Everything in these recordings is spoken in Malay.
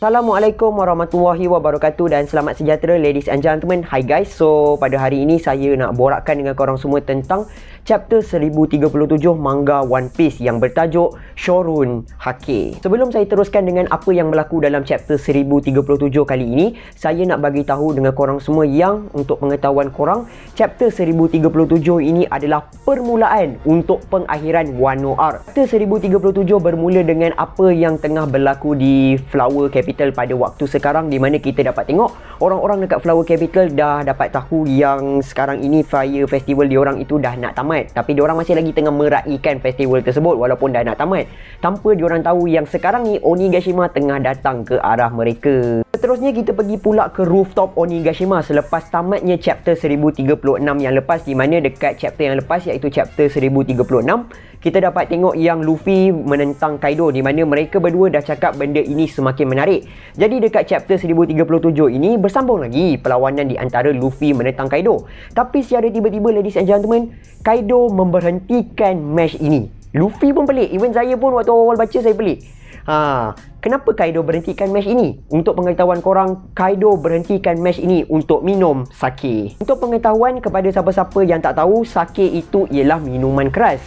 Assalamualaikum warahmatullahi wabarakatuh dan selamat sejahtera ladies and gentlemen. Hi guys, so pada hari ini saya nak borakkan dengan korang semua tentang chapter 1037 manga One Piece yang bertajuk Shorun Hake. Sebelum saya teruskan dengan apa yang berlaku dalam chapter 1037 kali ini, saya nak bagi tahu dengan korang semua yang untuk pengetahuan korang, chapter 1037 ini adalah permulaan untuk pengakhiran Wano Arc. Chapter 1037 bermula dengan apa yang tengah berlaku di Flower Capital pada waktu sekarang, di mana kita dapat tengok orang-orang dekat Flower Capital dah dapat tahu yang sekarang ini Fire Festival diorang itu dah nak tamat, tapi diorang masih lagi tengah meraikan festival tersebut walaupun dah nak tamat, tanpa diorang tahu yang sekarang ni Onigashima tengah datang ke arah mereka. Seterusnya kita pergi pula ke rooftop Onigashima selepas tamatnya chapter 1036 yang lepas, di mana dekat chapter yang lepas iaitu chapter 1036 kita dapat tengok yang Luffy menentang Kaido, di mana mereka berdua dah cakap benda ini semakin menarik. Jadi dekat chapter 1037 ini bersambung lagi perlawanan di antara Luffy menentang Kaido. Tapi secara tiba-tiba ladies and gentlemen, Kaido memberhentikan match ini. Luffy pun pelik, even saya pun waktu awal baca saya pelik. Kenapa Kaido berhentikan match ini? Untuk pengetahuan korang, Kaido berhentikan match ini untuk minum sake. Untuk pengetahuan kepada siapa-siapa yang tak tahu, sake itu ialah minuman keras.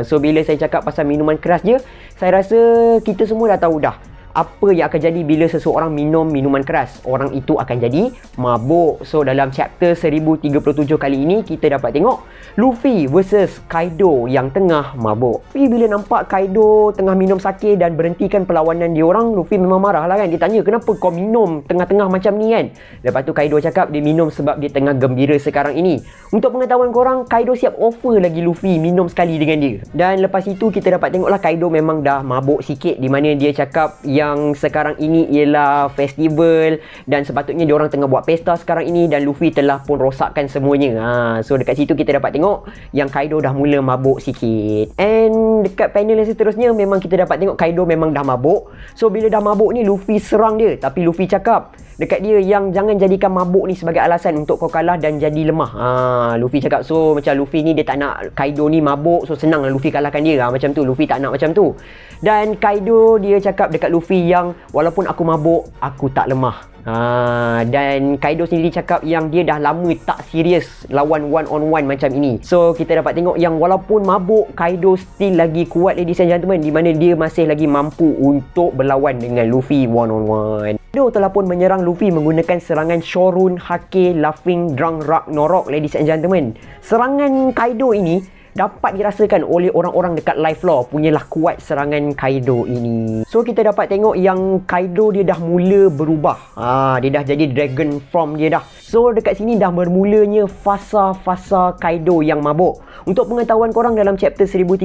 So bila saya cakap pasal minuman keras je, saya rasa kita semua dah tahu dah apa yang akan jadi bila seseorang minum minuman keras. Orang itu akan jadi mabuk. So dalam chapter 1037 kali ini kita dapat tengok Luffy versus Kaido yang tengah mabuk. Luffy bila nampak Kaido tengah minum sake dan berhentikan perlawanan diorang, Luffy memang marah lah kan. Dia tanya, kenapa kau minum tengah-tengah macam ni kan? Lepas tu Kaido cakap dia minum sebab dia tengah gembira sekarang ini. Untuk pengetahuan korang, Kaido siap offer lagi Luffy minum sekali dengan dia. Dan lepas itu kita dapat tengoklah Kaido memang dah mabuk sikit, di mana dia cakap yang sekarang ini ialah festival dan sepatutnya diorang tengah buat pesta sekarang ini, dan Luffy telah pun rosakkan semuanya. So dekat situ kita dapat tengok yang Kaido dah mula mabuk sikit. And dekat panel yang seterusnya memang kita dapat tengok Kaido memang dah mabuk. So bila dah mabuk ni Luffy serang dia, tapi Luffy cakap dekat dia yang jangan jadikan mabuk ni sebagai alasan untuk kau kalah dan jadi lemah. Luffy cakap, so macam Luffy ni dia tak nak Kaido ni mabuk, so senang lah Luffy kalahkan dia. Macam tu, Luffy tak nak macam tu. Dan Kaido dia cakap dekat Luffy yang walaupun aku mabuk, aku tak lemah. Dan Kaido sendiri cakap yang dia dah lama tak serius lawan one on one macam ini. So kita dapat tengok yang walaupun mabuk, Kaido still lagi kuat ladies and gentlemen, di mana dia masih lagi mampu untuk berlawan dengan Luffy one on one. Kaido telah pun menyerang Luffy menggunakan serangan Shorun Hake Laughing Drunk Ragnarok ladies and gentlemen. Serangan Kaido ini dapat dirasakan oleh orang-orang dekat live lore punyalah kuat serangan Kaido ini. So kita dapat tengok yang Kaido dia dah mula berubah. Dia dah jadi dragon form dia dah. So dekat sini dah bermulanya fasa-fasa Kaido yang mabuk. Untuk pengetahuan korang, dalam chapter 1037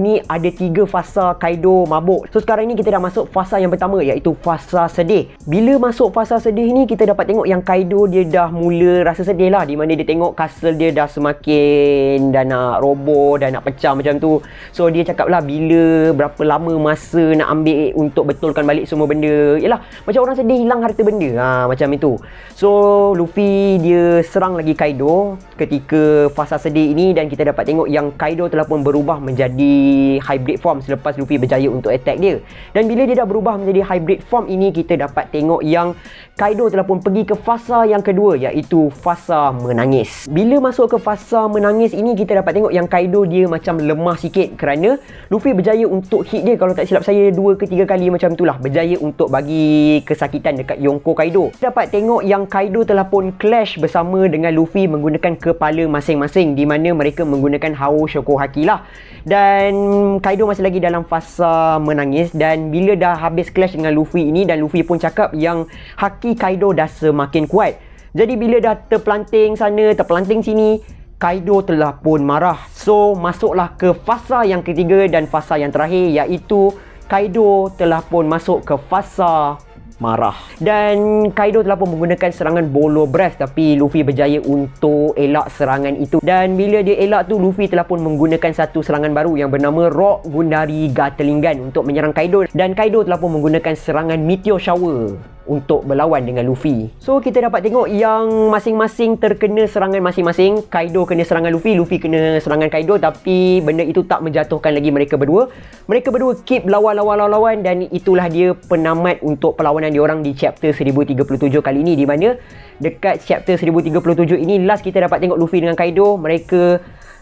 ini ada 3 fasa Kaido mabuk. So sekarang ni kita dah masuk fasa yang pertama, iaitu fasa sedih. Bila masuk fasa sedih ni kita dapat tengok yang Kaido dia dah mula rasa sedih lah, di mana dia tengok castle dia dah semakin dah nak roboh, dah nak pecah macam tu. So dia cakap lah bila berapa lama masa nak ambil untuk betulkan balik semua benda. Yalah, macam orang sedih hilang harta benda. Macam itu. So Luffy dia serang lagi Kaido ketika fasa sedih ini, dan kita dapat tengok yang Kaido telah pun berubah menjadi hybrid form selepas Luffy berjaya untuk attack dia. Dan bila dia dah berubah menjadi hybrid form ini, kita dapat tengok yang Kaido telah pun pergi ke fasa yang kedua, iaitu fasa menangis. Bila masuk ke fasa menangis ini, kita dapat tengok yang Kaido dia macam lemah sikit kerana Luffy berjaya untuk hit dia, kalau tak silap saya 2 ke 3 kali macam itulah, berjaya untuk bagi kesakitan dekat Yonko Kaido. Kita dapat tengok yang Kaido telah pun clash bersama dengan Luffy menggunakan kepala masing-masing, di mana mereka menggunakan Hao Shoko Haki lah. Dan Kaido masih lagi dalam fasa menangis, dan bila dah habis clash dengan Luffy ini, dan Luffy pun cakap yang Haki Kaido dah semakin kuat. Jadi bila dah terpelanting sana, terpelanting sini, Kaido telah pun marah. So masuklah ke fasa yang ketiga dan fasa yang terakhir, iaitu Kaido telah pun masuk ke fasa marah. Dan Kaido telah pun menggunakan serangan Bolo Breath, tapi Luffy berjaya untuk elak serangan itu. Dan bila dia elak tu, Luffy telah pun menggunakan satu serangan baru yang bernama Rock Gundari Gatling Gun untuk menyerang Kaido. Dan Kaido telah pun menggunakan serangan Meteor Shower. untuk berlawan dengan Luffy. So kita dapat tengok yang masing-masing terkena serangan masing-masing. Kaido kena serangan Luffy, Luffy kena serangan Kaido, tapi benda itu tak menjatuhkan lagi mereka berdua. Mereka berdua keep lawan dan itulah dia penamat untuk perlawanan diorang di chapter 1037 kali ini, di mana dekat chapter 1037 ini last kita dapat tengok Luffy dengan Kaido mereka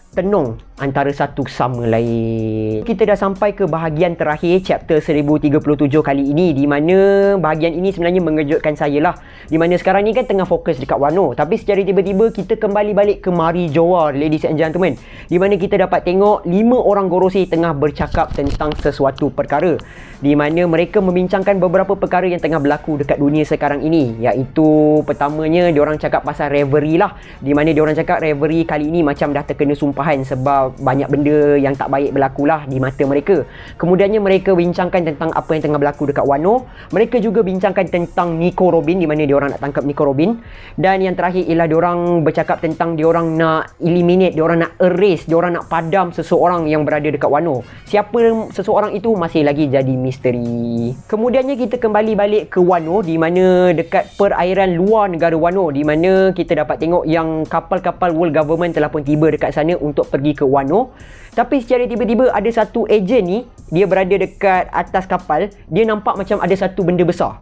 tenung antara satu sama lain. Kita dah sampai ke bahagian terakhir chapter 1037 kali ini, di mana bahagian ini sebenarnya mengejutkan saya lah. Di mana sekarang ni kan tengah fokus dekat Wano, tapi secara tiba-tiba kita kembali balik ke Marijoa, ladies and gentlemen. Di mana kita dapat tengok 5 orang Gorosei tengah bercakap tentang sesuatu perkara, di mana mereka membincangkan beberapa perkara yang tengah berlaku dekat dunia sekarang ini. Iaitu pertamanya diorang cakap pasal Reverie lah, di mana diorang cakap Reverie kali ini macam dah terkena sumpahan sebab banyak benda yang tak baik berlaku lah di mata mereka. Kemudiannya mereka bincangkan tentang apa yang tengah berlaku dekat Wano. Mereka juga bincangkan tentang Nico Robin, di mana diorang nak tangkap Nico Robin. Dan yang terakhir ialah diorang bercakap tentang diorang nak eliminate, diorang nak erase, diorang nak padam seseorang yang berada dekat Wano. Siapa seseorang itu masih lagi jadi misteri. Kemudiannya kita kembali balik ke Wano, di mana dekat perairan luar negara Wano, di mana kita dapat tengok yang kapal-kapal world government telah pun tiba dekat sana untuk pergi ke Wano. Tapi secara tiba-tiba ada satu ejen ni, dia berada dekat atas kapal. Dia nampak macam ada satu benda besar,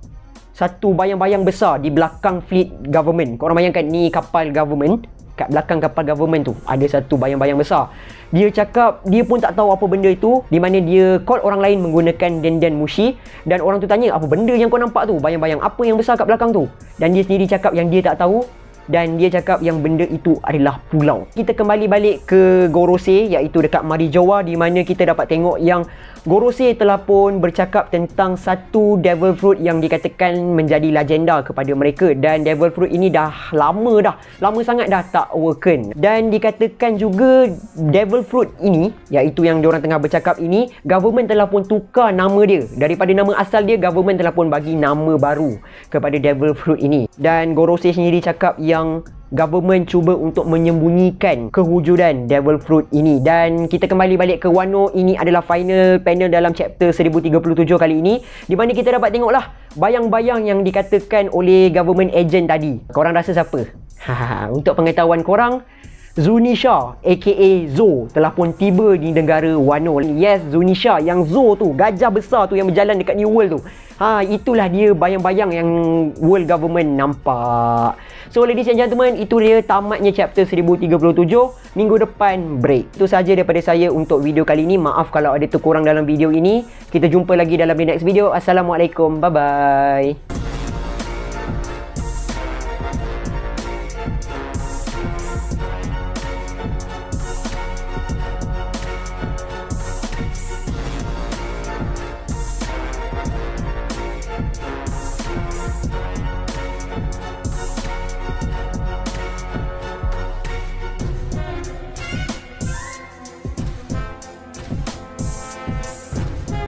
satu bayang-bayang besar di belakang fleet government. Korang bayangkan ni kapal government, kat belakang kapal government tu ada satu bayang-bayang besar. Dia cakap dia pun tak tahu apa benda itu, di mana dia call orang lain menggunakan Denden Mushi. Dan orang tu tanya, apa benda yang kau nampak tu, bayang-bayang apa yang besar kat belakang tu? Dan dia sendiri cakap yang dia tak tahu, dan dia cakap yang benda itu adalah pulau. Kita kembali balik ke Gorosei, iaitu dekat Marijoa, di mana kita dapat tengok yang Gorosei telah pun bercakap tentang satu Devil Fruit yang dikatakan menjadi legenda kepada mereka. Dan Devil Fruit ini dah lama sangat dah tak awaken. Dan dikatakan juga Devil Fruit ini, iaitu yang diorang tengah bercakap ini, government telah pun tukar nama dia. Daripada nama asal dia, government telah pun bagi nama baru kepada Devil Fruit ini. Dan Gorosei sendiri cakap yang government cuba untuk menyembunyikan kewujudan Devil Fruit ini. Dan kita kembali balik ke Wano. Ini adalah final panel dalam chapter 1037 kali ini, di mana kita dapat tengoklah bayang-bayang yang dikatakan oleh government agent tadi. Korang rasa siapa? Untuk pengetahuan korang, Zunisha aka Zo telah pun tiba di negara Wano. Yes, Zunisha, yang Zo tu, gajah besar tu yang berjalan dekat New World tu. Itulah dia bayang-bayang yang world government nampak. So ladies and gentlemen, itu dia tamatnya chapter 1037. Minggu depan break. Itu saja daripada saya untuk video kali ini. Maaf kalau ada terkurang dalam video ini. Kita jumpa lagi dalam the next video. Assalamualaikum. Bye bye.